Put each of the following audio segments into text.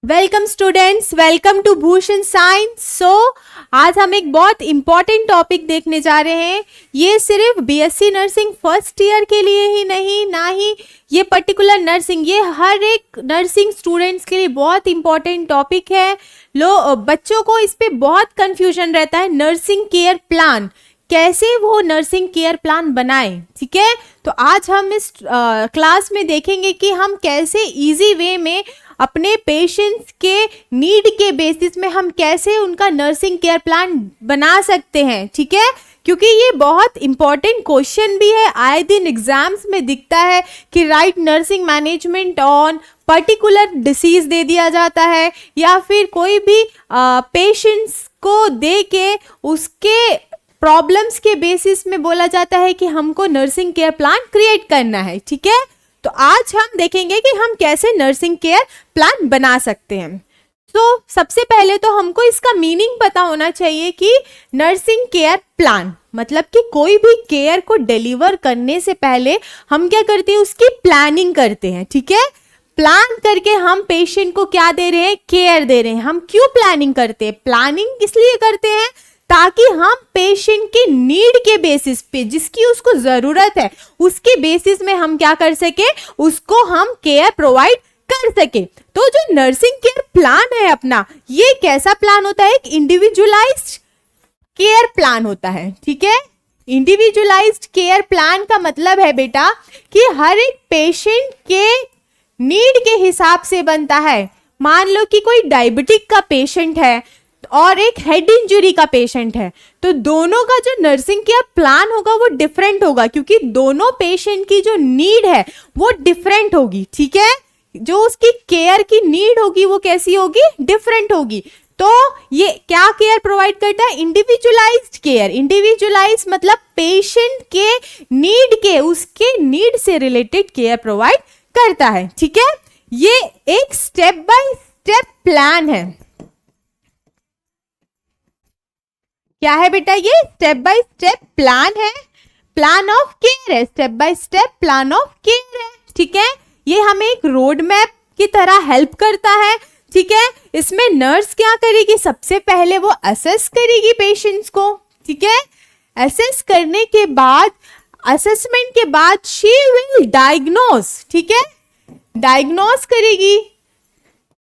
Welcome students, welcome to Bhushan science. आज हम एक बहुत इंपॉर्टेंट टॉपिक देखने जा रहे हैं। ये सिर्फ बीएससी नर्सिंग फर्स्ट ईयर के लिए ही नहीं, ना ही ये पर्टिकुलर नर्सिंग, ये हर एक नर्सिंग स्टूडेंट्स के लिए बहुत इंपॉर्टेंट टॉपिक है। बच्चों को इस पे बहुत कंफ्यूजन रहता है। नर्सिंग केयर प्लान, कैसे वो नर्सिंग केयर प्लान बनाएं, ठीक है। तो आज हम इस क्लास में देखेंगे कि हम कैसे इजी वे में अपने पेशेंट्स के नीड के बेसिस में हम कैसे उनका नर्सिंग केयर प्लान बना सकते हैं, ठीक है। क्योंकि ये बहुत इंपॉर्टेंट क्वेश्चन भी है, आए दिन एग्जाम्स में दिखता है कि right nursing management on particular disease दे दिया जाता है, या फिर कोई भी पेशेंट्स को दे के उसके प्रॉब्लम्स के बेसिस में बोला जाता है कि हमको नर्सिंग केयर प्लान क्रिएट करना है, ठीक है। तो आज हम देखेंगे कि हम कैसे नर्सिंग केयर प्लान बना सकते हैं। तो सबसे पहले तो हमको इसका मीनिंग पता होना चाहिए कि नर्सिंग केयर प्लान मतलब कि कोई भी केयर को डिलीवर करने से पहले हम क्या करते हैं, उसकी प्लानिंग करते हैं, ठीक है। प्लान करके हम पेशेंट को क्या दे रहे हैं, केयर दे रहे हैं। हम क्यों प्लानिंग करते हैं? प्लानिंग इसलिए करते हैं ताकि हम पेशेंट के नीड के बेसिस पे, जिसकी उसको जरूरत है, उसके बेसिस में हम क्या कर सके, उसको हम केयर प्रोवाइड कर सके। तो जो नर्सिंग केयर प्लान है अपना, ये कैसा प्लान होता है? एक इंडिविजुअलाइज्ड केयर प्लान होता है, ठीक है। इंडिविजुअलाइज्ड केयर प्लान का मतलब है बेटा कि हर एक पेशेंट के नीड के हिसाब से बनता है। मान लो कि कोई डायबिटिक का पेशेंट है और एक हेड इंजरी का पेशेंट है, तो दोनों का जो नर्सिंग केयर प्लान होगा वो डिफरेंट होगा, क्योंकि दोनों पेशेंट की जो नीड है वो डिफरेंट होगी, ठीक है। जो उसकी केयर की नीड होगी वो कैसी होगी, डिफरेंट होगी। तो ये क्या केयर प्रोवाइड करता है? Individualised care. इंडिविजुअलाइज मतलब पेशेंट के नीड के, उसके नीड से रिलेटेड केयर प्रोवाइड करता है, ठीक है। ये एक स्टेप बाय स्टेप प्लान है। क्या है बेटा? ये स्टेप बाय स्टेप प्लान है, प्लान ऑफ केयर है, step by step plan of care है, ठीक है। ये हमें एक रोड मैप की तरह हेल्प करता है, ठीक है। इसमें नर्स क्या करेगी? सबसे पहले वो असेस करेगी पेशेंट्स को, ठीक है। असेस करने के बाद, असेसमेंट के बाद शी विल डायग्नोस, ठीक है, डायग्नोस करेगी।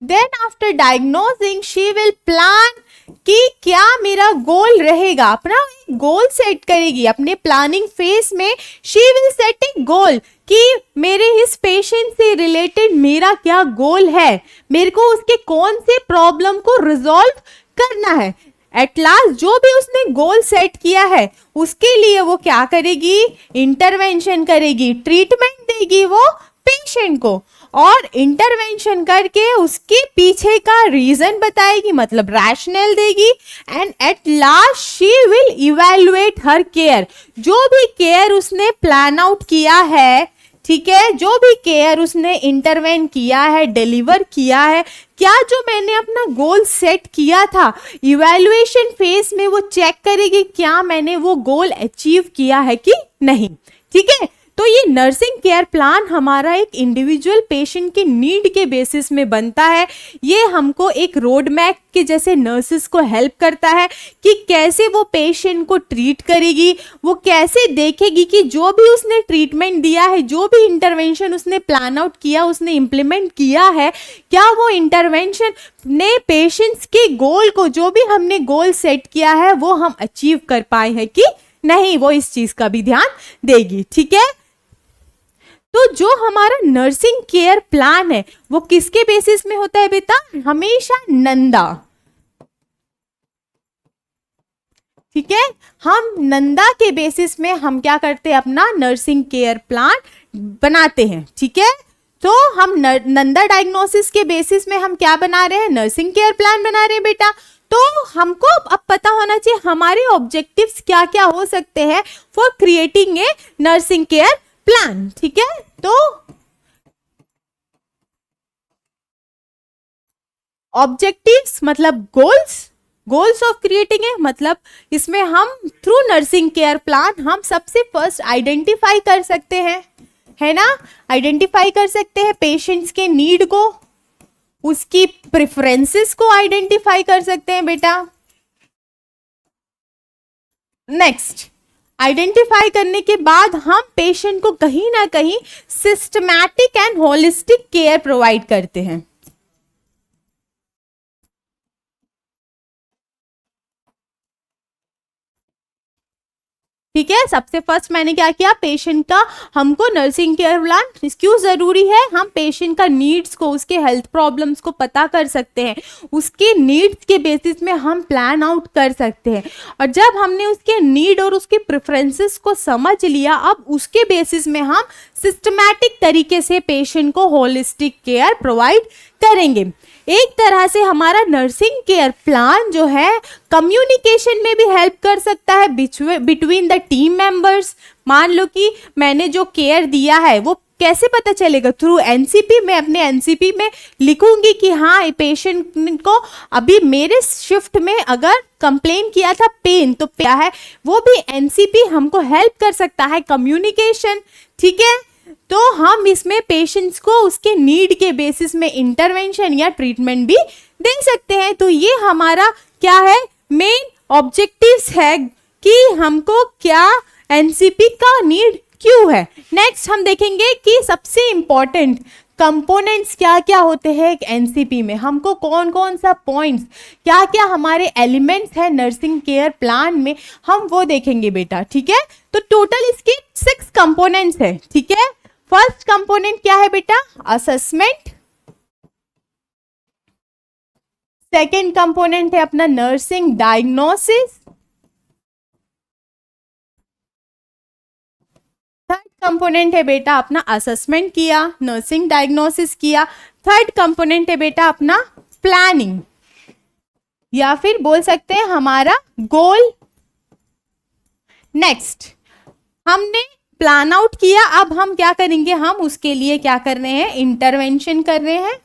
Then after diagnosing she will plan कि क्या मेरा गोल रहेगा, अपना गोल सेट करेगी। अपने प्लानिंग फेज में शी विल सेट ए गोल कि मेरे इस पेशेंट से रिलेटेड मेरा क्या गोल है, मेरे को उसके कौन से प्रॉब्लम को रिजॉल्व करना है। एट लास्ट जो भी उसने गोल सेट किया है उसके लिए वो क्या करेगी, इंटरवेंशन करेगी, ट्रीटमेंट देगी वो पेशेंट को, और इंटरवेंशन करके उसके पीछे का रीजन बताएगी, मतलब रैशनल देगी। And at last she will evaluate her care. जो भी केयर उसने प्लान आउट किया है, ठीक है, जो भी केयर उसने इंटरवेन किया है, डिलीवर किया है, क्या जो मैंने अपना गोल सेट किया था, इवैल्यूएशन फेज में वो चेक करेगी क्या मैंने वो गोल अचीव किया है कि नहीं, ठीक है। तो ये नर्सिंग केयर प्लान हमारा एक इंडिविजुअल पेशेंट के नीड के बेसिस में बनता है। ये हमको एक रोड मैप के जैसे नर्सेस को हेल्प करता है कि कैसे वो पेशेंट को ट्रीट करेगी, वो कैसे देखेगी कि जो भी उसने ट्रीटमेंट दिया है, जो भी इंटरवेंशन उसने प्लान आउट किया, उसने इम्प्लीमेंट किया है, क्या वो इंटरवेंशन ने पेशेंट्स के गोल को, जो भी हमने गोल सेट किया है, वो हम अचीव कर पाए हैं कि नहीं, वो इस चीज का भी ध्यान देगी, ठीक है। तो जो हमारा नर्सिंग केयर प्लान है वो किसके बेसिस में होता है बेटा? हमेशा नंदा, ठीक है। हम नंदा के बेसिस में हम क्या करते हैं, अपना नर्सिंग केयर प्लान बनाते हैं, ठीक है। तो हम नंदा डायग्नोसिस के बेसिस में हम क्या बना रहे हैं, नर्सिंग केयर प्लान बना रहे हैं बेटा। तो हमको अब पता होना चाहिए हमारे ऑब्जेक्टिव्स क्या क्या हो सकते हैं for creating a nursing care plan, ठीक है। तो ऑब्जेक्टिव्स मतलब गोल्स, गोल्स ऑफ क्रिएटिंग है, मतलब इसमें हम थ्रू नर्सिंग केयर प्लान हम सबसे फर्स्ट आइडेंटिफाई कर सकते हैं, है ना, आइडेंटिफाई कर सकते हैं पेशेंट्स के नीड को, उसकी प्रेफरेंसेस को आइडेंटिफाई कर सकते हैं बेटा। नेक्स्ट, आइडेंटिफाई करने के बाद हम पेशेंट को कहीं ना कहीं systematic and holistic care provide करते हैं। ठीक है, सबसे फर्स्ट मैंने क्या किया, पेशेंट का हमको नर्सिंग केयर प्लान क्यों जरूरी है, हम पेशेंट का नीड्स को, उसके हेल्थ प्रॉब्लम्स को पता कर सकते हैं, उसके नीड्स के बेसिस में हम प्लान आउट कर सकते हैं। और जब हमने उसके नीड और उसके प्रेफरेंसेस को समझ लिया, अब उसके बेसिस में हम सिस्टमैटिक तरीके से पेशेंट को होलिस्टिक केयर प्रोवाइड करेंगे। एक तरह से हमारा नर्सिंग केयर प्लान जो है कम्युनिकेशन में भी हेल्प कर सकता है बिटवीन द टीम मेंबर्स। मान लो कि मैंने जो केयर दिया है वो कैसे पता चलेगा, थ्रू एनसीपी। मैं अपने एनसीपी में लिखूंगी कि हाँ, पेशेंट को अभी मेरे शिफ्ट में अगर कंप्लेन किया था पेन, तो क्या है वो भी एनसीपी हमको हेल्प कर सकता है, कम्युनिकेशन। ठीक है, तो हम इसमें पेशेंट्स को उसके नीड के बेसिस में इंटरवेंशन या ट्रीटमेंट भी दे सकते हैं। तो ये हमारा क्या है, मेन ऑब्जेक्टिव्स है कि हमको क्या एनसीपी का नीड क्यों है। नेक्स्ट हम देखेंगे कि सबसे इंपॉर्टेंट कंपोनेंट्स क्या क्या होते हैं एक एनसीपी में, हमको कौन कौन सा पॉइंट्स, क्या क्या हमारे एलिमेंट्स हैं नर्सिंग केयर प्लान में, हम वो देखेंगे बेटा। ठीक है, तो टोटल इसके 6 कंपोनेंट्स है। ठीक है, फर्स्ट कंपोनेंट क्या है बेटा, असेसमेंट। सेकेंड कंपोनेंट है अपना नर्सिंग डायग्नोसिस। थर्ड कंपोनेंट है बेटा अपना असेसमेंट किया, नर्सिंग डायग्नोसिस किया। थर्ड कंपोनेंट है बेटा अपना प्लानिंग, या फिर बोल सकते हैं हमारा गोल। नेक्स्ट, हमने प्लान आउट किया, अब हम क्या करेंगे, हम उसके लिए क्या कर रहे हैं, इंटरवेंशन कर रहे हैं।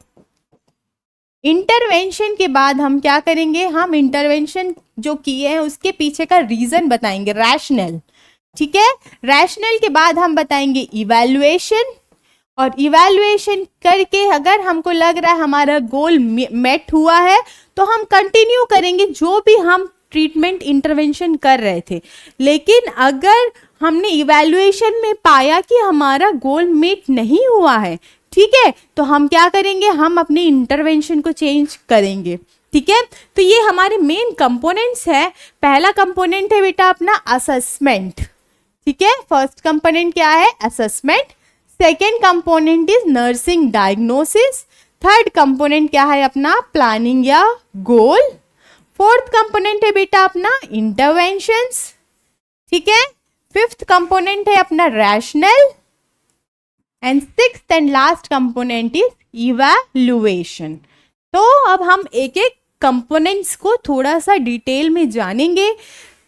इंटरवेंशन के बाद हम क्या करेंगे, हम इंटरवेंशन जो किए हैं उसके पीछे का रीजन बताएंगे, रैशनल। ठीक है, रैशनल के बाद हम बताएंगे इवैल्यूएशन, और इवैल्यूएशन करके अगर हमको लग रहा है हमारा गोल मेट हुआ है तो हम कंटिन्यू करेंगे जो भी हम ट्रीटमेंट इंटरवेंशन कर रहे थे। लेकिन अगर हमने इवैल्यूएशन में पाया कि हमारा गोल मीट नहीं हुआ है, ठीक है, तो हम क्या करेंगे, हम अपने इंटरवेंशन को चेंज करेंगे। ठीक है, तो ये हमारे मेन कंपोनेंट्स है। पहला कंपोनेंट है बेटा अपना असेसमेंट। ठीक है, फर्स्ट कंपोनेंट क्या है, assessment. Second component is nursing diagnosis. Third component क्या है अपना प्लानिंग या गोल। फोर्थ कंपोनेंट है बेटा अपना इंटरवेंशंस। ठीक है, फिफ्थ कंपोनेंट है अपना rational, and sixth and last component is evaluation. तो अब हम एक एक कंपोनेंट्स को थोड़ा सा डिटेल में जानेंगे।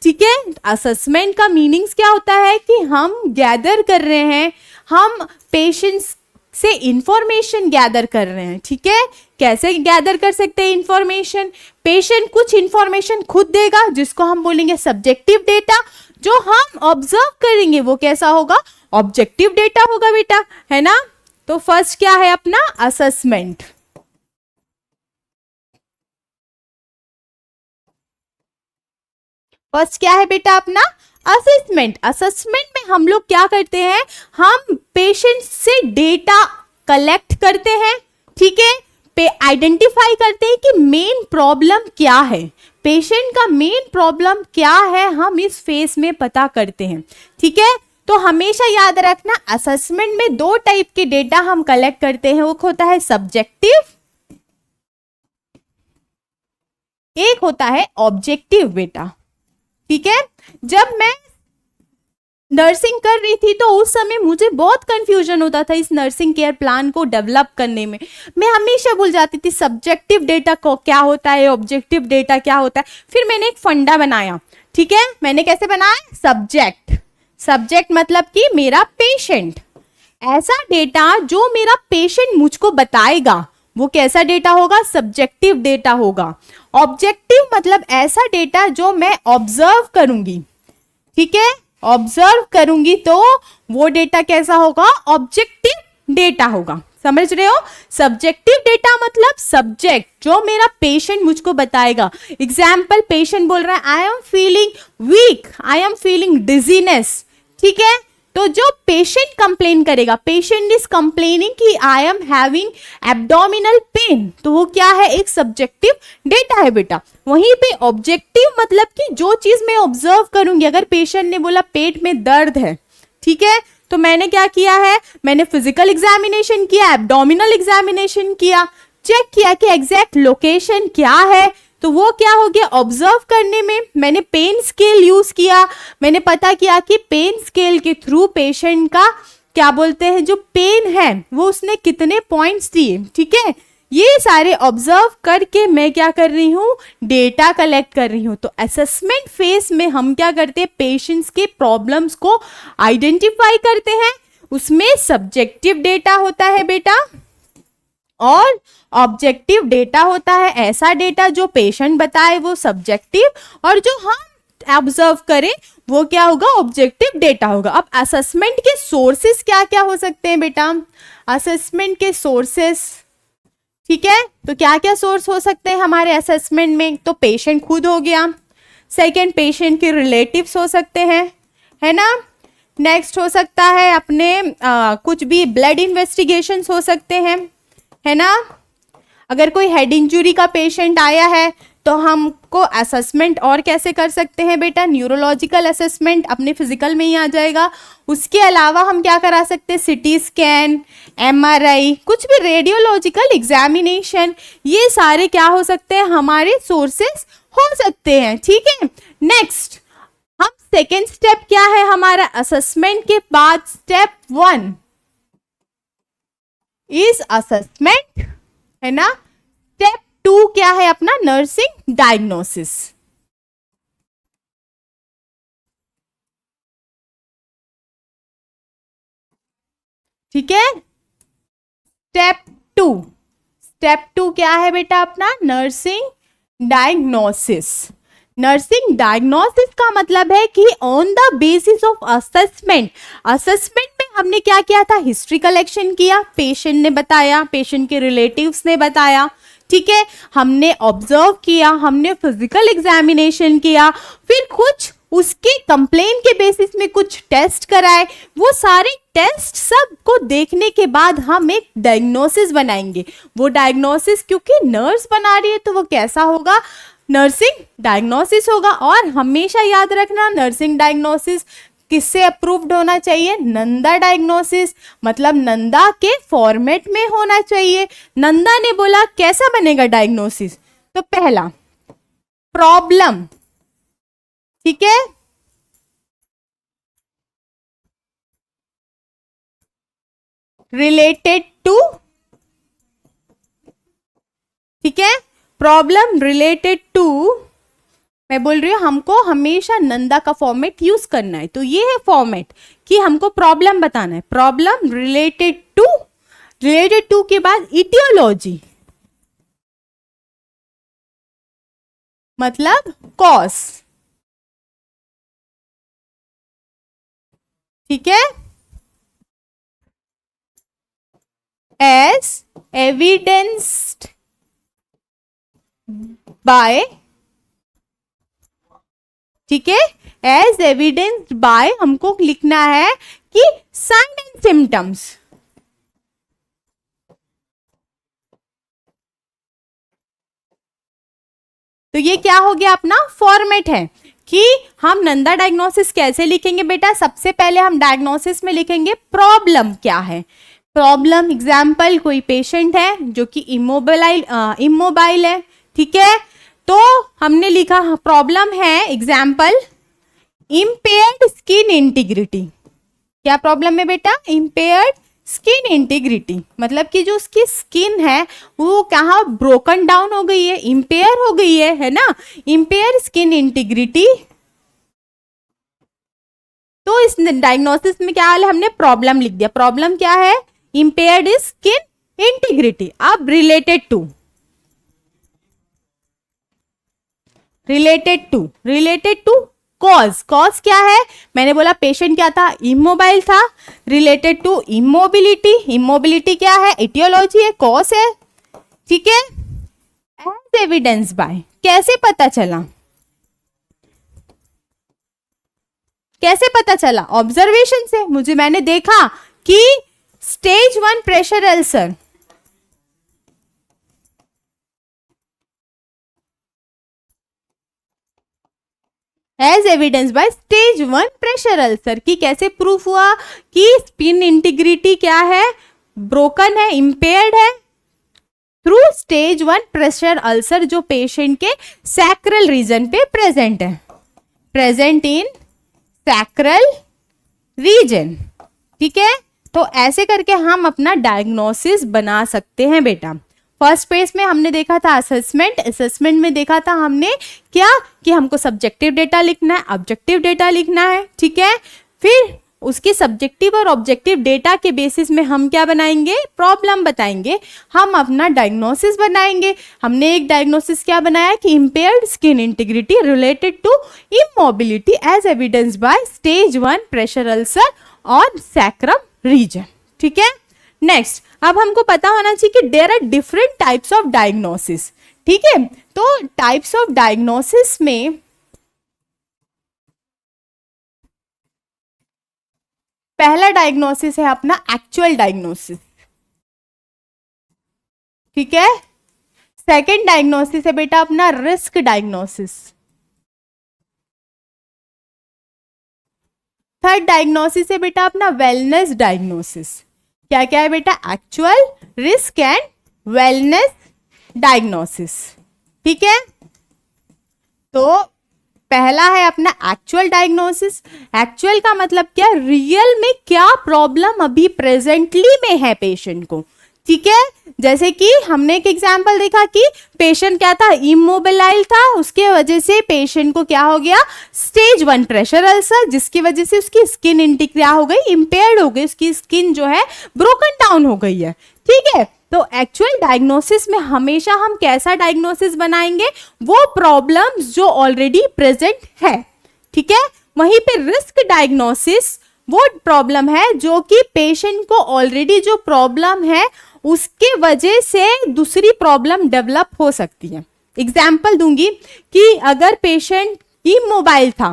ठीक है, असेसमेंट का मीनिंग्स क्या होता है कि हम गैदर कर रहे हैं, हम पेशेंट्स से इंफॉर्मेशन गैदर कर रहे हैं। ठीक है, कैसे गैदर कर सकते हैं इंफॉर्मेशन, पेशेंट कुछ इंफॉर्मेशन खुद देगा जिसको हम बोलेंगे सब्जेक्टिव डेटा, जो हम ऑब्जर्व करेंगे वो कैसा होगा, ऑब्जेक्टिव डेटा होगा बेटा, है ना। तो फर्स्ट क्या है अपना असेसमेंट। फर्स्ट क्या है बेटा अपना असेसमेंट। असेसमेंट में हम लोग क्या करते हैं, हम पेशेंट से डेटा कलेक्ट करते हैं। ठीक है, आइडेंटिफाई करते हैं कि मेन प्रॉब्लम क्या है, पेशेंट का मेन प्रॉब्लम क्या है, हम इस फेज में पता करते हैं। ठीक है, तो हमेशा याद रखना असेसमेंट में 2 टाइप के डेटा हम कलेक्ट करते हैं, वो होता है सब्जेक्टिव, एक होता है ऑब्जेक्टिव बेटा। ठीक है, जब मैं नर्सिंग कर रही थी तो उस समय मुझे बहुत कंफ्यूजन होता था इस नर्सिंग केयर प्लान को डेवलप करने में। मैं हमेशा भूल जाती थी सब्जेक्टिव डेटा को क्या होता है, ऑब्जेक्टिव डेटा क्या होता है। फिर मैंने एक फंडा बनाया। ठीक है, मैंने कैसे बनाया, सब्जेक्ट मतलब कि मेरा पेशेंट, ऐसा डेटा जो मेरा पेशेंट मुझको बताएगा वो कैसा डेटा होगा, सब्जेक्टिव डेटा होगा। ऑब्जेक्टिव मतलब ऐसा डेटा जो मैं ऑब्जर्व करूंगी। ठीक है, ऑब्जर्व करूंगी तो वो डेटा कैसा होगा, ऑब्जेक्टिव डेटा होगा। समझ रहे हो? सब्जेक्टिव डेटा मतलब सब्जेक्ट जो मेरा पेशेंट मुझको बताएगा। एग्जाम्पल, पेशेंट बोल रहा है I am feeling weak, I am feeling dizziness, ठीक है, तो जो पेशेंट कंप्लेन करेगा, पेशेंट इज कंप्लेनिंग कि I am having abdominal pain, तो वो क्या है? एक सब्जेक्टिव डेटा है बेटा। वहीं पे ऑब्जेक्टिव मतलब कि जो चीज मैं ऑब्जर्व करूंगी, अगर पेशेंट ने बोला पेट में दर्द है, ठीक है, तो मैंने क्या किया है? मैंने फिजिकल एग्जामिनेशन किया, एब्डोमिनल एग्जामिनेशन किया, चेक किया कि एग्जैक्ट लोकेशन क्या है, तो वो क्या हो गया? ऑब्जर्व करने में मैंने पेन स्केल यूज किया, मैंने पता किया कि पेन स्केल के थ्रू पेशेंट का क्या बोलते हैं जो पेन है वो उसने कितने पॉइंट्स दिए, ठीक है, ये सारे ऑब्जर्व करके मैं क्या कर रही हूँ? डेटा कलेक्ट कर रही हूँ। तो असेसमेंट फेज में हम क्या करते हैं? पेशेंट्स के प्रॉब्लम्स को आइडेंटिफाई करते हैं, उसमें सब्जेक्टिव डेटा होता है बेटा और ऑब्जेक्टिव डेटा होता है। ऐसा डेटा जो पेशेंट बताए वो सब्जेक्टिव, और जो हम ऑब्जर्व करें वो क्या होगा? ऑब्जेक्टिव डेटा होगा। अब असेसमेंट के सोर्सेस क्या क्या हो सकते हैं बेटा? असेसमेंट के सोर्सेस, ठीक है, तो क्या क्या सोर्स हो सकते हैं हमारे असेसमेंट में? तो पेशेंट खुद हो गया, सेकंड पेशेंट के रिलेटिव्स हो सकते हैं, है ना, नेक्स्ट हो सकता है अपने कुछ भी ब्लड इन्वेस्टिगेशंस हो सकते हैं, है ना, अगर कोई हेड इंजरी का पेशेंट आया है तो हमको असेसमेंट और कैसे कर सकते हैं बेटा? न्यूरोलॉजिकल असेसमेंट अपने फिजिकल में ही आ जाएगा। उसके अलावा हम क्या करा सकते हैं? सिटी स्कैन, एमआरआई, कुछ भी रेडियोलॉजिकल एग्जामिनेशन, ये सारे क्या हो सकते हैं? हमारे सोर्सेस हो सकते हैं, ठीक है। नेक्स्ट हम सेकेंड स्टेप क्या है हमारा? असेसमेंट के बाद स्टेप 1 इज असेसमेंट, है ना। स्टेप 2 क्या है अपना? Nursing diagnosis. ठीक है, स्टेप टू क्या है बेटा अपना? Nursing diagnosis. नर्सिंग डायग्नोसिस का मतलब है कि on the basis of assessment, assessment में हमने क्या किया था? हिस्ट्री कलेक्शन किया, पेशेंट ने बताया, पेशेंट के रिलेटिव्स ने बताया, ठीक है, हमने ऑब्जर्व किया, हमने फिजिकल एग्जामिनेशन किया, फिर कुछ उसके कंप्लेन के बेसिस में कुछ टेस्ट कराए, वो सारे टेस्ट सब को देखने के बाद हम एक डायग्नोसिस बनाएंगे। वो डायग्नोसिस क्योंकि नर्स बना रही है तो वो कैसा होगा? नर्सिंग डायग्नोसिस होगा। और हमेशा याद रखना नर्सिंग डायग्नोसिस किससे अप्रूव्ड होना चाहिए? नंदा डायग्नोसिस, मतलब नंदा के फॉर्मेट में होना चाहिए। नंदा ने बोला कैसा बनेगा डायग्नोसिस? तो पहला प्रॉब्लम, ठीक है, रिलेटेड टू, ठीक है, प्रॉब्लम रिलेटेड टू, मैं बोल रही हूँ हमको हमेशा नंदा का फॉर्मेट यूज करना है। तो ये है फॉर्मेट कि हमको प्रॉब्लम बताना है, प्रॉब्लम रिलेटेड टू के बाद इटियोलॉजी, मतलब कॉज, ठीक है, एज एविडेंस्ड बाय, ठीक है, एज एविडेंस्ड बाय हमको लिखना है कि साइन एंड सिम्टम्स, तो ये क्या हो गया अपना फॉर्मेट है कि हम नंदा डायग्नोसिस कैसे लिखेंगे बेटा? सबसे पहले हम डायग्नोसिस में लिखेंगे प्रॉब्लम क्या है। प्रॉब्लम एग्जाम्पल, कोई पेशेंट है जो कि इमोबाइल है, ठीक है, तो हमने लिखा प्रॉब्लम है एग्जाम्पल इम्पेयर्ड स्किन इंटीग्रिटी। क्या प्रॉब्लम है बेटा? इम्पेयर्ड स्किन इंटीग्रिटी, मतलब कि जो उसकी स्किन है वो कहाँ ब्रोकन डाउन हो गई है, इम्पेयर हो गई है ना, इम्पेयर स्किन इंटीग्रिटी। तो इस डायग्नोसिस में क्या हाल है? हमने प्रॉब्लम लिख दिया। प्रॉब्लम क्या है? Impaired skin integrity. अब related to, related to cause, cause क्या है, मैंने बोला पेशेंट क्या था, इमोबाइल था, रिलेटेड टू इमोबिलिटी, इमोबिलिटी क्या है, एटियोलॉजी है, कॉज है, ठीक है। एज एविडेंस बाय, कैसे पता चला, कैसे पता चला, ऑब्जर्वेशन से, मैंने देखा कि stage 1 pressure ulcer, as evidence by stage 1 pressure ulcer, की कैसे प्रूफ हुआ कि स्पिन इंटीग्रिटी क्या है, ब्रोकन है, इंपेयर्ड है, थ्रू स्टेज 1 प्रेशर अल्सर जो पेशेंट के सैक्रल रीजन पे प्रेजेंट है, प्रेजेंट इन सैक्रल रीजन, ठीक है। तो ऐसे करके हम अपना डायग्नोसिस बना सकते हैं बेटा। फर्स्ट पेज में हमने देखा था असेसमेंट, असेसमेंट में देखा था हमने क्या कि हमको सब्जेक्टिव डेटा लिखना है, ऑब्जेक्टिव डेटा लिखना है, ठीक है। फिर उसकी सब्जेक्टिव और ऑब्जेक्टिव डेटा के बेसिस में हम क्या बनाएंगे, प्रॉब्लम बताएंगे, हम अपना डायग्नोसिस बनाएंगे। हमने एक डायग्नोसिस क्या बनाया कि impaired skin integrity related to immobility as evidence by stage 1 pressure ulcer on sacrum region, ठीक है। नेक्स्ट, अब हमको पता होना चाहिए कि there are different types of diagnosis, ठीक है। तो टाइप्स ऑफ डायग्नोसिस में पहला डायग्नोसिस है अपना एक्चुअल डायग्नोसिस, ठीक है। सेकंड डायग्नोसिस है बेटा अपना रिस्क डायग्नोसिस, थर्ड डायग्नोसिस है बेटा अपना वेलनेस डायग्नोसिस। क्या क्या है बेटा, actual, risk and wellness diagnosis, ठीक है। तो पहला है अपना एक्चुअल डायग्नोसिस, एक्चुअल का मतलब क्या, रियल में क्या प्रॉब्लम अभी प्रेजेंटली में है पेशेंट को, ठीक है। जैसे कि हमने एक एग्जांपल देखा कि पेशेंट क्या था, इमोबिलाइल था, उसके वजह से पेशेंट को क्या हो गया, स्टेज 1 प्रेशर अल्सर, जिसकी वजह से उसकी स्किन इंटीग्रिटी हो गई, इंपेयर्ड हो गई, उसकी स्किन जो है ब्रोकन डाउन हो गई है, ठीक है। तो एक्चुअल डायग्नोसिस में हमेशा हम कैसा डायग्नोसिस बनाएंगे, वो प्रॉब्लम्स जो ऑलरेडी प्रेजेंट है, ठीक है। वहीं पे रिस्क डायग्नोसिस वो प्रॉब्लम है जो कि पेशेंट को ऑलरेडी जो प्रॉब्लम है उसके वजह से दूसरी प्रॉब्लम डेवलप हो सकती है। एग्जाम्पल दूंगी कि अगर पेशेंट इमोबाइल था,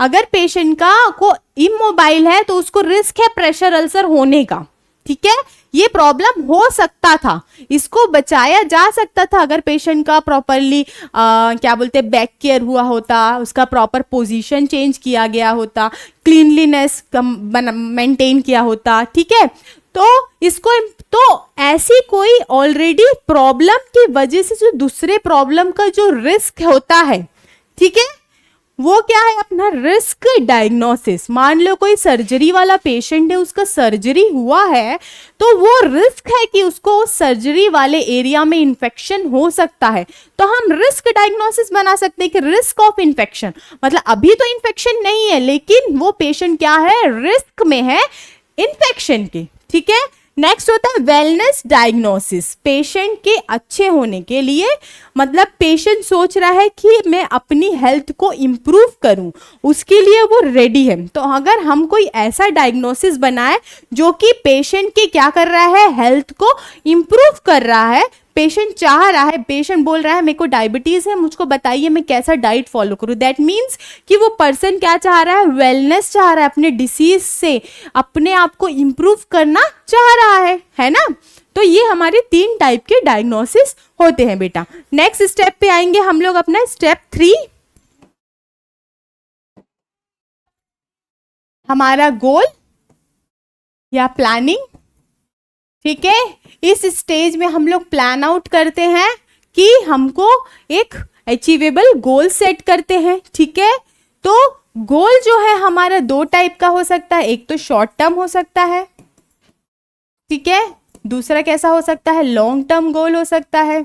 अगर पेशेंट का को इमोबाइल है तो उसको रिस्क है प्रेशर अल्सर होने का, ठीक है। ये प्रॉब्लम हो सकता था, इसको बचाया जा सकता था अगर पेशेंट का प्रॉपरली क्या बोलते हैं बैक केयर हुआ होता, उसका प्रॉपर पोजीशन चेंज किया गया होता, क्लीनलीनेस मेंटेन किया होता, ठीक है। तो इसको तो ऐसी कोई ऑलरेडी प्रॉब्लम की वजह से जो दूसरे प्रॉब्लम का जो रिस्क होता है, ठीक है, वो क्या है अपना रिस्क डायग्नोसिस। मान लो कोई सर्जरी वाला पेशेंट है, उसका सर्जरी हुआ है तो वो रिस्क है कि उसको सर्जरी वाले एरिया में इन्फेक्शन हो सकता है, तो हम रिस्क डायग्नोसिस बना सकते हैं कि रिस्क ऑफ इन्फेक्शन, मतलब अभी तो इन्फेक्शन नहीं है लेकिन वो पेशेंट क्या है, रिस्क में है इन्फेक्शन के, ठीक है। नेक्स्ट होता है वेलनेस डायग्नोसिस, पेशेंट के अच्छे होने के लिए, मतलब पेशेंट सोच रहा है कि मैं अपनी हेल्थ को इम्प्रूव करूं, उसके लिए वो रेडी है। तो अगर हम कोई ऐसा डायग्नोसिस बनाए जो कि पेशेंट के क्या कर रहा है, हेल्थ को इम्प्रूव कर रहा है, पेशेंट चाह रहा है, पेशेंट बोल रहा है मेरे को डायबिटीज है, मुझको बताइए मैं कैसा डाइट फॉलो करूं, दैट मीन्स कि वो पर्सन क्या चाह रहा है, वेलनेस चाह रहा है, अपने डिसीज से अपने आप को इम्प्रूव करना चाह रहा है ना। तो ये हमारे 3 टाइप के डायग्नोसिस होते हैं बेटा। नेक्स्ट स्टेप पे आएंगे हम लोग अपना स्टेप 3, हमारा गोल या प्लानिंग, ठीक है। इस स्टेज में हम लोग प्लान आउट करते हैं कि हमको एक अचीवेबल गोल सेट करते हैं, ठीक है। तो गोल जो है हमारा 2 टाइप का हो सकता है, एक तो शॉर्ट टर्म हो सकता है, ठीक है, दूसरा कैसा हो सकता है, लॉन्ग टर्म गोल हो सकता है।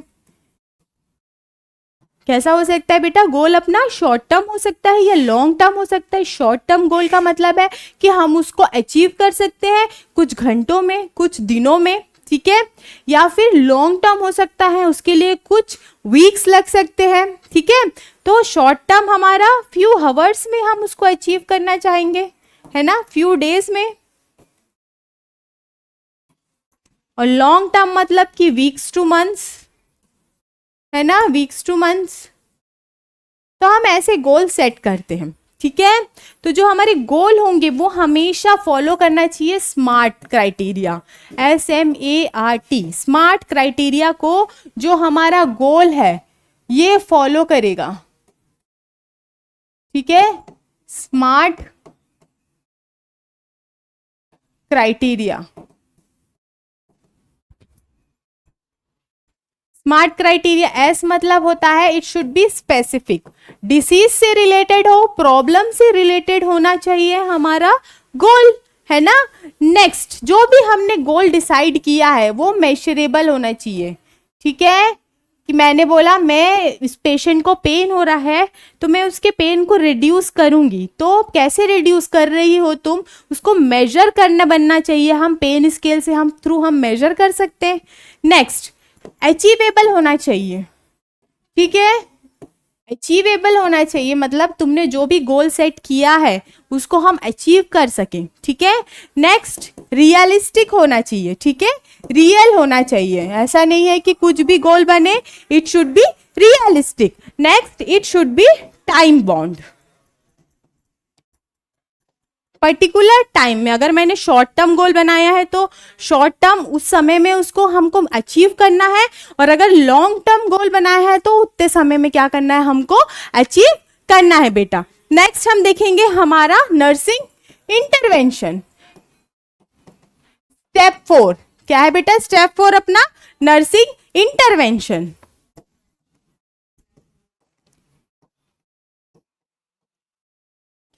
कैसा हो सकता है बेटा, गोल अपना शॉर्ट टर्म हो सकता है या लॉन्ग टर्म हो सकता है। शॉर्ट टर्म गोल का मतलब है कि हम उसको अचीव कर सकते हैं कुछ घंटों में, कुछ दिनों में, ठीक है, या फिर लॉन्ग टर्म हो सकता है, उसके लिए कुछ वीक्स लग सकते हैं, ठीक है। तो शॉर्ट टर्म हमारा फ्यू हावर्स में हम उसको अचीव करना चाहेंगे, है ना, फ्यू डेज में। और लॉन्ग टर्म मतलब कि वीक्स टू मंथ्स, है ना, वीक्स टू मंथ्स। तो हम ऐसे गोल सेट करते हैं, ठीक है। तो जो हमारे गोल होंगे वो हमेशा फॉलो करना चाहिए smart criteria, SMART, smart criteria को जो हमारा गोल है ये फॉलो करेगा, ठीक है, smart criteria. Smart criteria S मतलब होता है it should be specific, disease से रिलेटेड हो, प्रॉब्लम से रिलेटेड होना चाहिए हमारा गोल, है ना। नेक्स्ट, जो भी हमने गोल डिसाइड किया है वो मेजरेबल होना चाहिए, ठीक है। कि मैंने बोला मैं इस पेशेंट को पेन हो रहा है तो मैं उसके पेन को रिड्यूस करूंगी, तो कैसे रिड्यूस कर रही हो तुम, उसको मेजर करना बनना चाहिए। हम पेन स्केल से हम मेजर कर सकते हैं। नेक्स्ट, अचीवेबल होना चाहिए, ठीक है, अचीवेबल होना चाहिए मतलब तुमने जो भी गोल सेट किया है उसको हम अचीव कर सकें, ठीक है। नेक्स्ट, रियलिस्टिक होना चाहिए, ठीक है, रियल होना चाहिए, ऐसा नहीं है कि कुछ भी गोल बने, it should be realistic. Next, it should be time bound, particular time में। अगर मैंने शॉर्ट टर्म गोल बनाया है तो शॉर्ट टर्म उस समय में उसको हमको अचीव करना है, और अगर लॉन्ग टर्म गोल बनाया है तो उतने समय में क्या करना है, हमको अचीव करना है बेटा। नेक्स्ट हम देखेंगे हमारा नर्सिंग इंटरवेंशन, स्टेप 4 क्या है बेटा, स्टेप 4 अपना नर्सिंग इंटरवेंशन।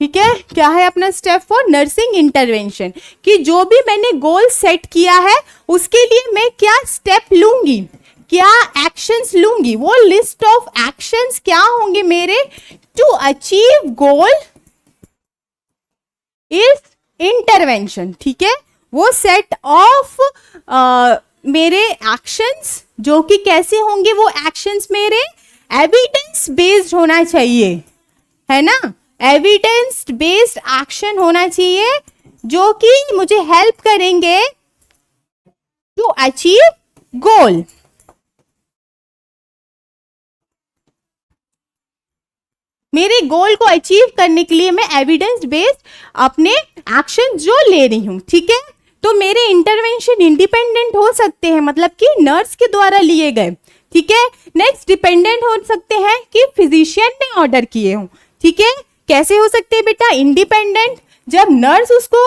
ठीक है, क्या है अपना स्टेप 4 नर्सिंग इंटरवेंशन, कि जो भी मैंने गोल सेट किया है उसके लिए मैं क्या स्टेप लूंगी, क्या एक्शंस लूंगी, वो लिस्ट ऑफ एक्शंस क्या होंगे मेरे to achieve goal is intervention, ठीक है। वो सेट ऑफ मेरे एक्शंस जो कि कैसे होंगे, वो एक्शंस मेरे एविडेंस बेस्ड होना चाहिए, है ना, एविडेंस बेस्ड एक्शन होना चाहिए जो कि मुझे हेल्प करेंगे टू अचीव गोल। मेरे गोल को अचीव करने के लिए मैं एविडेंस बेस्ड अपने एक्शन जो ले रही हूं, ठीक है। तो मेरे इंटरवेंशन इंडिपेंडेंट हो सकते हैं, मतलब कि नर्स के द्वारा लिए गए, ठीक है। नेक्स्ट, डिपेंडेंट हो सकते हैं कि फिजिशियन ने ऑर्डर किए हों, ठीक है। कैसे हो सकते हैं बेटा, इंडिपेंडेंट जब नर्स उसको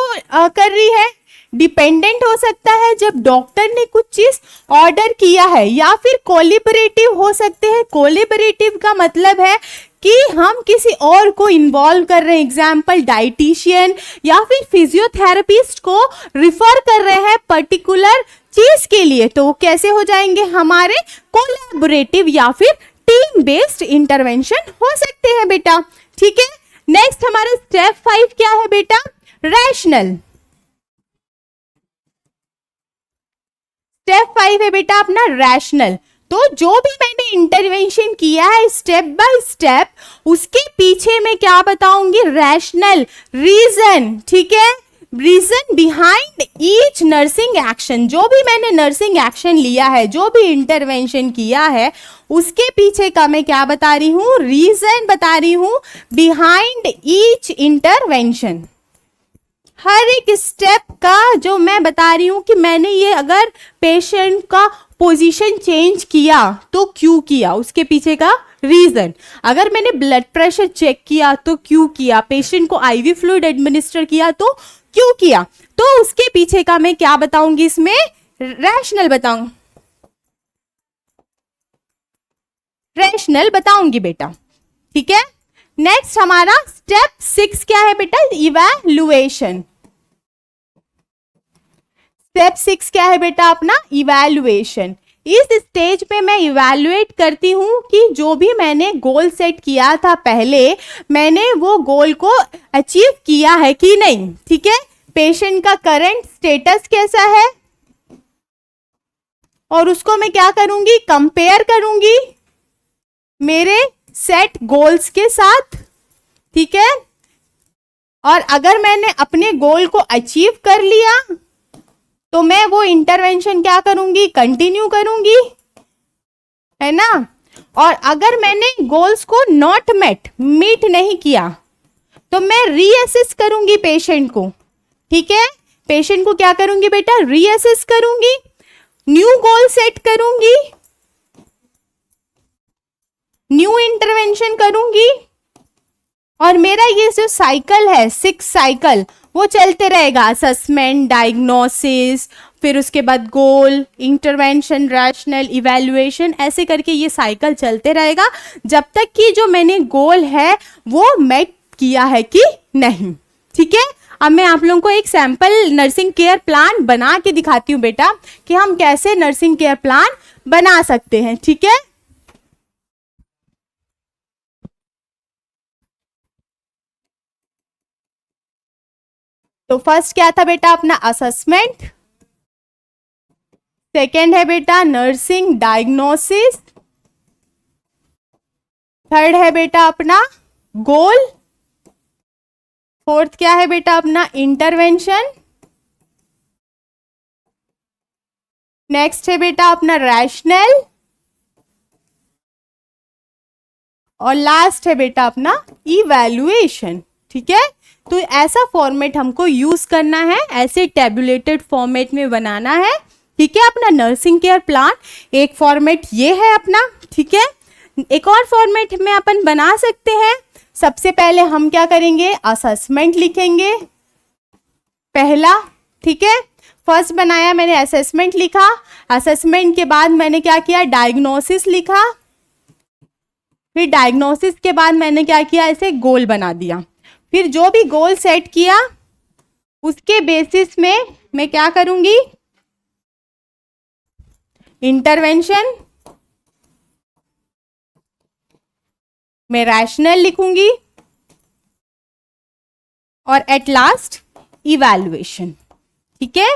कर रही है, डिपेंडेंट हो सकता है जब डॉक्टर ने कुछ चीज ऑर्डर किया है, या फिर कोलिबरेटिव हो सकते हैं। कोलिबरेटिव का मतलब है कि हम किसी और को इन्वॉल्व कर रहे हैं, एग्जाम्पल डाइटिशियन या फिर फिजियोथेरेपिस्ट को रिफर कर रहे हैं पर्टिकुलर चीज के लिए, तो कैसे हो जाएंगे हमारे कोलैबोरेटिव या फिर टीम बेस्ड इंटरवेंशन हो सकते हैं बेटा, ठीक है। नेक्स्ट हमारा स्टेप 5 क्या है बेटा, रैशनल। स्टेप 5 है बेटा अपना रैशनल। तो जो भी मैंने इंटरवेंशन किया है स्टेप बाय स्टेप, उसके पीछे मैं क्या बताऊंगी, रैशनल रीजन, ठीक है, reason behind each nursing action. जो भी मैंने नर्सिंग एक्शन लिया है, जो भी इंटरवेंशन किया है, उसके पीछे का मैं क्या बता रही हूं, रीजन बता रही हूं बिहाइंड ईच इंटरवेंशन। हर एक स्टेप का जो मैं बता रही हूं कि मैंने ये अगर पेशेंट का पोजीशन चेंज किया तो क्यों किया, उसके पीछे का रीजन। अगर मैंने ब्लड प्रेशर चेक किया तो क्यों किया, पेशेंट को आईवी फ्लूइड एडमिनिस्टर किया तो क्यों किया, तो उसके पीछे का मैं क्या बताऊंगी, इसमें रैशनल बताऊंगी, रैशनल बताऊंगी बेटा, ठीक है। नेक्स्ट हमारा स्टेप 6 क्या है बेटा, इवैल्यूएशन। स्टेप 6 क्या है बेटा अपना, इवैल्यूएशन। इस स्टेज पे मैं इवैल्यूएट करती हूं कि जो भी मैंने गोल सेट किया था पहले, मैंने वो गोल को अचीव किया है कि नहीं, ठीक है। पेशेंट का करंट स्टेटस कैसा है, और उसको मैं क्या करूंगी, कंपेयर करूंगी मेरे सेट गोल्स के साथ, ठीक है। और अगर मैंने अपने गोल को अचीव कर लिया तो मैं वो इंटरवेंशन क्या करूंगी, कंटिन्यू करूंगी, है ना। और अगर मैंने गोल्स को नॉट मेट, मीट नहीं किया, तो मैं रीअसेस करूंगी पेशेंट को, ठीक है। पेशेंट को क्या करूंगी बेटा, रीअसेस करूंगी, न्यू गोल सेट करूंगी, न्यू इंटरवेंशन करूंगी, और मेरा ये जो साइकिल है, 6 साइकिल, वो चलते रहेगा। असेसमेंट, डायग्नोसिस, फिर उसके बाद गोल, इंटरवेंशन, रैशनल, इवैल्यूएशन, ऐसे करके ये साइकिल चलते रहेगा जब तक कि जो मैंने गोल है वो मेट किया है कि नहीं, ठीक है। अब मैं आप लोगों को एक सैंपल नर्सिंग केयर प्लान बना के दिखाती हूँ बेटा कि हम कैसे नर्सिंग केयर प्लान बना सकते हैं, ठीक है। तो फर्स्ट क्या था बेटा अपना असेसमेंट, सेकेंड है बेटा नर्सिंग डायग्नोसिस, थर्ड है बेटा अपना गोल, फोर्थ क्या है बेटा अपना इंटरवेंशन, नेक्स्ट है बेटा अपना रैशनल, और लास्ट है बेटा अपना इवैल्यूएशन, ठीक है। तो ऐसा फॉर्मेट हमको यूज करना है, ऐसे टेबुलेटेड फॉर्मेट में बनाना है, ठीक है, अपना नर्सिंग केयर प्लान। एक फॉर्मेट ये है अपना, ठीक है। एक और फॉर्मेट में अपन बना सकते हैं। सबसे पहले हम क्या करेंगे, असेसमेंट लिखेंगे पहला, ठीक है। फर्स्ट बनाया मैंने, असेसमेंट लिखा, असेसमेंट के बाद मैंने क्या किया, डायग्नोसिस लिखा, फिर डायग्नोसिस के बाद मैंने क्या किया, इसे गोल बना दिया। फिर जो भी गोल सेट किया उसके बेसिस में मैं क्या करूंगी, इंटरवेंशन, मैं रैशनल लिखूंगी, और एट लास्ट इवैल्यूएशन, ठीक है।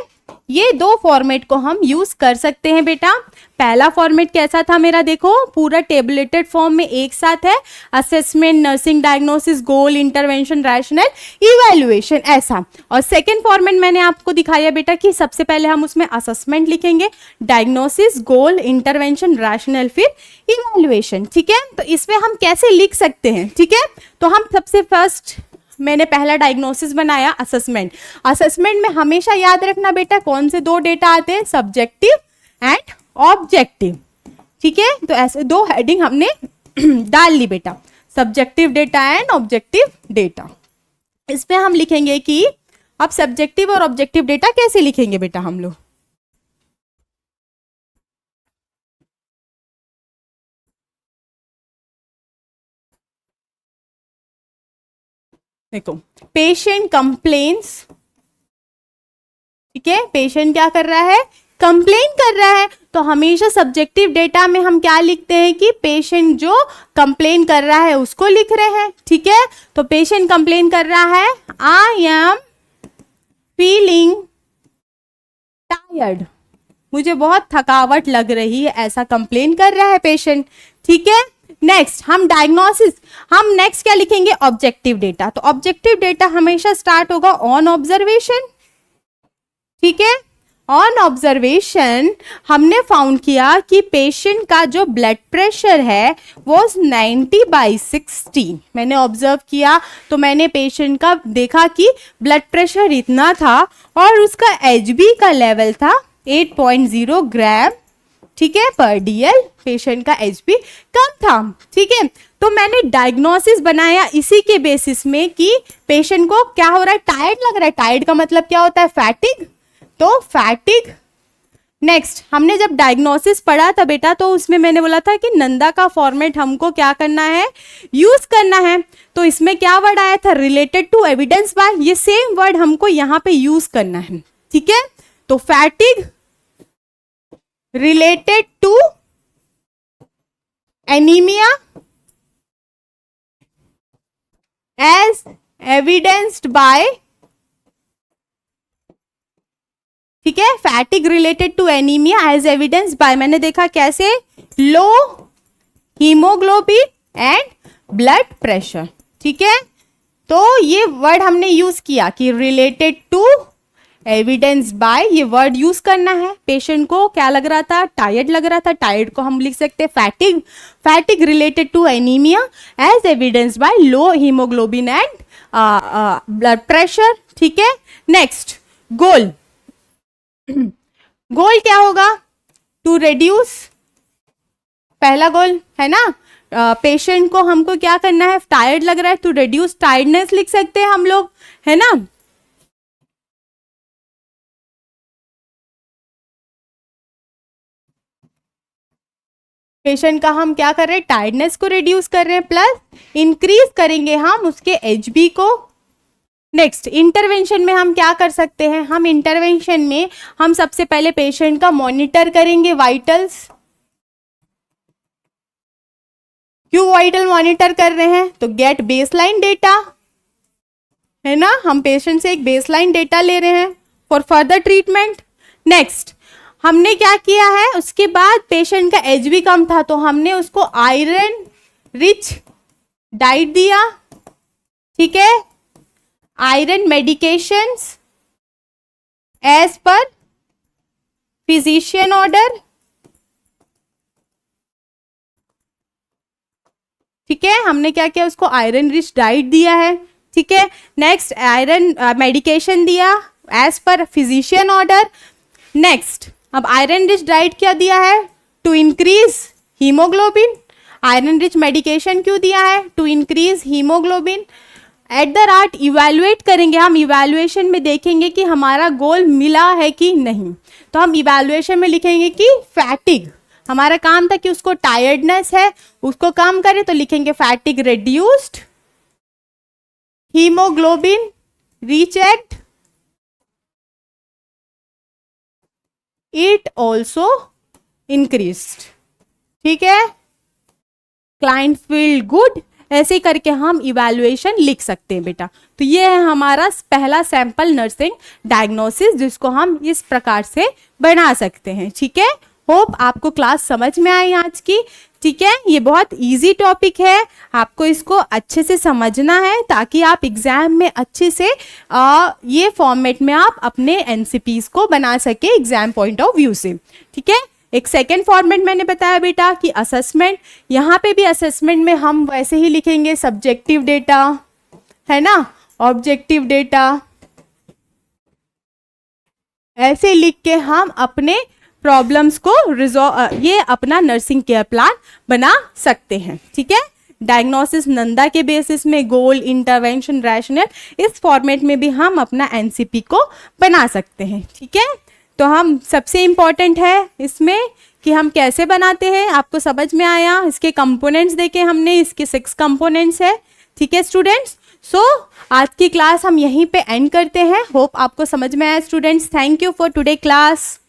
ये दो फॉर्मेट को हम यूज कर सकते हैं बेटा। पहला फॉर्मेट कैसा था मेरा, देखो पूरा टेबुलेटेड फॉर्म में एक साथ है, असेसमेंट, नर्सिंग डायग्नोसिस, गोल, इंटरवेंशन, रैशनल, इवैल्यूएशन, ऐसा। और सेकंड फॉर्मेट मैंने आपको दिखाया बेटा कि सबसे पहले हम उसमें असेसमेंट लिखेंगे, डायग्नोसिस, गोल, इंटरवेंशन, रैशनल, फिर इवैल्यूएशन, ठीक है। तो इसमें हम कैसे लिख सकते हैं, ठीक है। तो हम सबसे फर्स्ट मैंने पहला डायग्नोसिस बनाया, असेसमेंट। असेसमेंट में हमेशा याद रखना बेटा कौन से दो डेटा आते हैं, सब्जेक्टिव एंड ऑब्जेक्टिव, ठीक है। तो ऐसे दो हेडिंग हमने डाल ली बेटा, subjective data and objective data. इसमें हम लिखेंगे कि अब सब्जेक्टिव और ऑब्जेक्टिव डेटा कैसे लिखेंगे बेटा हम लोग, देखो पेशेंट कंप्लेन्स, ठीक है। पेशेंट क्या कर रहा है, कंप्लेन कर रहा है, तो हमेशा सब्जेक्टिव डेटा में हम क्या लिखते हैं कि पेशेंट जो कंप्लेन कर रहा है उसको लिख रहे हैं, ठीक है। तो पेशेंट कंप्लेन कर रहा है, आई एम फीलिंग टायर्ड, मुझे बहुत थकावट लग रही है, ऐसा कंप्लेन कर रहा है पेशेंट, ठीक है। नेक्स्ट हम डायग्नोसिस, हम नेक्स्ट क्या लिखेंगे, ऑब्जेक्टिव डेटा। तो ऑब्जेक्टिव डेटा हमेशा स्टार्ट होगा ऑन ऑब्जर्वेशन, ठीक है। ऑन ऑब्जर्वेशन हमने फाउंड किया कि पेशेंट का जो ब्लड प्रेशर है वो 90/60 मैंने ऑब्जर्व किया, तो मैंने पेशेंट का देखा कि ब्लड प्रेशर इतना था और उसका HB का लेवल था 8.0 ग्राम, ठीक है, पर DL। पेशेंट का HB कम था, ठीक है। तो मैंने डायग्नोसिस बनाया इसी के बेसिस में कि पेशेंट को क्या हो रहा है, टायर्ड लग रहा है। टायर्ड का मतलब क्या होता है, फैटिग, तो फैटिग। नेक्स्ट हमने जब डायग्नोसिस पढ़ा था बेटा, तो उसमें मैंने बोला था कि नंदा का फॉर्मेट हमको क्या करना है, यूज करना है। तो इसमें क्या वर्ड आया था, रिलेटेड टू एविडेंस बाय, ये सेम वर्ड हमको यहाँ पे यूज करना है, ठीक है। तो fatigue related to anaemia as evidenced by, ठीक है। Fatigue related to anaemia as evidence by, मैंने देखा कैसे, low haemoglobin and blood pressure. ठीक है, तो ये वर्ड हमने यूज किया कि रिलेटेड टू, एविडेंस बाय, ये वर्ड यूज करना है। पेशेंट को क्या लग रहा था, टायर्ड लग रहा था, टायर्ड को हम लिख सकते हैं fatigue, fatigue related to anaemia as evidence by low haemoglobin and blood pressure. ठीक है, नेक्स्ट गोल, गोल क्या होगा, टू रिड्यूस, पहला गोल है ना, पेशेंट को हमको क्या करना है, टायर्ड लग रहा है, टू रिड्यूस टायर्डनेस लिख सकते हैं हम लोग, है ना। पेशेंट का हम क्या कर रहे हैं, टायर्डनेस को रिड्यूस कर रहे हैं, प्लस इंक्रीज करेंगे हम उसके एचबी को। नेक्स्ट इंटरवेंशन में हम क्या कर सकते हैं, हम इंटरवेंशन में हम सबसे पहले पेशेंट का मॉनिटर करेंगे वाइटल्स। क्यों वाइटल मॉनिटर कर रहे हैं, तो गेट बेसलाइन डेटा, है ना, हम पेशेंट से एक बेसलाइन डेटा ले रहे हैं फॉर फर्दर ट्रीटमेंट। नेक्स्ट हमने क्या किया है, उसके बाद पेशेंट का एचबी कम था तो हमने उसको आयरन रिच डाइट दिया। ठीक है, iron medications as per physician order. ठीक है, हमने क्या किया, उसको आयरन रिच डाइट दिया है। ठीक है, नेक्स्ट आयरन मेडिकेशन दिया as per physician order. Next अब आयरन रिच डाइट क्या दिया है, to increase haemoglobin. Iron rich medication क्यों दिया है, to increase haemoglobin. At the rate evaluate करेंगे हम, इवैल्यूएशन में देखेंगे कि हमारा गोल मिला है कि नहीं, तो हम इवैल्यूएशन में लिखेंगे कि फैटिग, हमारा काम था कि उसको टायर्डनेस है उसको कम करें, तो लिखेंगे fatigue reduced, haemoglobin rechecked, it also increased. ठीक है, क्लाइंट फील गुड, ऐसे करके हम इवैल्यूएशन लिख सकते हैं बेटा। तो ये है हमारा पहला सैंपल नर्सिंग डायग्नोसिस, जिसको हम इस प्रकार से बना सकते हैं। ठीक है, होप आपको क्लास समझ में आई आज की। ठीक है, ये बहुत इजी टॉपिक है, आपको इसको अच्छे से समझना है ताकि आप एग्जाम में अच्छे से ये फॉर्मेट में आप अपने एनसीपीज को बना सके एग्जाम पॉइंट ऑफ व्यू से। ठीक है, एक सेकेंड फॉर्मेट मैंने बताया बेटा कि असेसमेंट, यहाँ पे भी असेसमेंट में हम वैसे ही लिखेंगे सब्जेक्टिव डेटा, है ना, ऑब्जेक्टिव डेटा, ऐसे लिख के हम अपने प्रॉब्लम्स को ये अपना नर्सिंग केयर प्लान बना सकते हैं। ठीक है, डायग्नोसिस नंदा के बेसिस में, गोल, इंटरवेंशन, रैशनल, इस फॉर्मेट में भी हम अपना एनसीपी को बना सकते हैं। ठीक है, तो हम सबसे इम्पॉर्टेंट है इसमें कि हम कैसे बनाते हैं, आपको समझ में आया। इसके कंपोनेंट्स देखे हमने, इसके 6 कंपोनेंट्स है। ठीक है स्टूडेंट्स, सो आज की क्लास हम यहीं पे एंड करते हैं। होप आपको समझ में आया students. Thank you for today class.